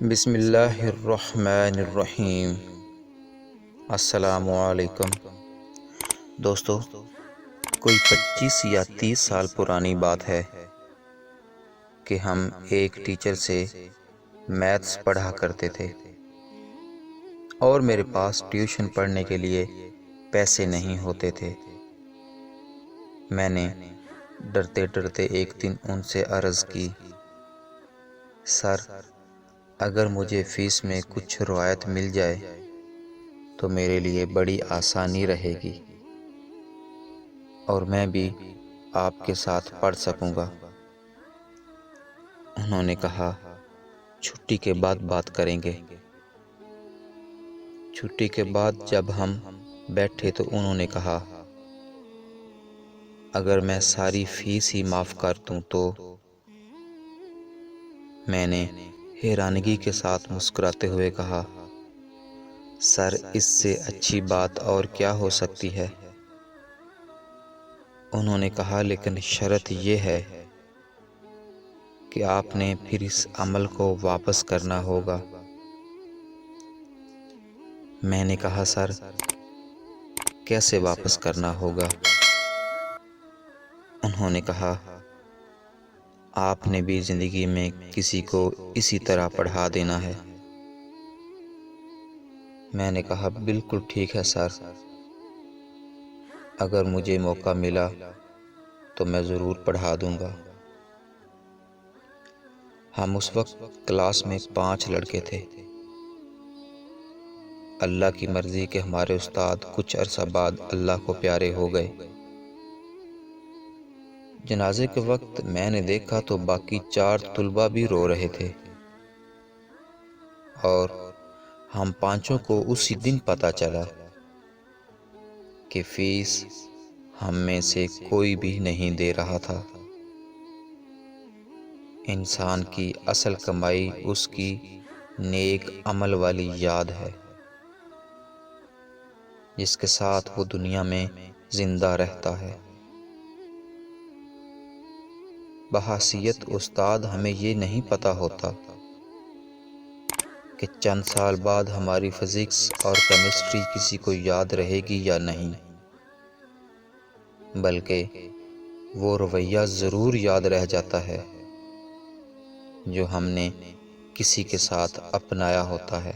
بسم اللہ الرحمن الرحیم۔ السلام علیکم دوستو، کوئی 25 یا 30 سال پرانی بات ہے کہ ہم ایک ٹیچر سے میتھس پڑھا کرتے تھے اور میرے پاس ٹیوشن پڑھنے کے لیے پیسے نہیں ہوتے تھے۔ میں نے ڈرتے ڈرتے ایک دن ان سے عرض کی، سر، اگر مجھے فیس میں کچھ رعایت مل جائے تو میرے لیے بڑی آسانی رہے گی اور میں بھی آپ کے ساتھ پڑھ سکوں گا۔ انہوں نے کہا، چھٹی کے بعد بات کریں گے۔ چھٹی کے بعد جب ہم بیٹھے تو انہوں نے کہا، اگر میں ساری فیس ہی معاف کر دوں تو؟ میں نے حیرانگی کے ساتھ مسکراتے ہوئے کہا، سر، اس سے اچھی بات اور کیا ہو سکتی ہے؟ انہوں نے کہا، لیکن شرط یہ ہے کہ آپ نے پھر اس عمل کو واپس کرنا ہوگا۔ میں نے کہا، سر، کیسے واپس کرنا ہوگا؟ انہوں نے کہا، آپ نے بھی زندگی میں کسی کو اسی طرح پڑھا دینا ہے۔ میں نے کہا، بالکل ٹھیک ہے سر، اگر مجھے موقع ملا تو میں ضرور پڑھا دوں گا۔ ہم اس وقت کلاس میں 5 لڑکے تھے۔ اللہ کی مرضی کہ ہمارے استاد کچھ عرصہ بعد اللہ کو پیارے ہو گئے۔ جنازے کے وقت میں نے دیکھا تو باقی 4 طلباء بھی رو رہے تھے اور ہم 5 کو اسی دن پتہ چلا کہ فیس ہم میں سے کوئی بھی نہیں دے رہا تھا۔ انسان کی اصل کمائی اس کی نیک عمل والی یاد ہے، جس کے ساتھ وہ دنیا میں زندہ رہتا ہے۔ بحیثیت استاد ہمیں یہ نہیں پتہ ہوتا کہ چند سال بعد ہماری فزکس اور کیمسٹری کسی کو یاد رہے گی یا نہیں، بلکہ وہ رویہ ضرور یاد رہ جاتا ہے جو ہم نے کسی کے ساتھ اپنایا ہوتا ہے۔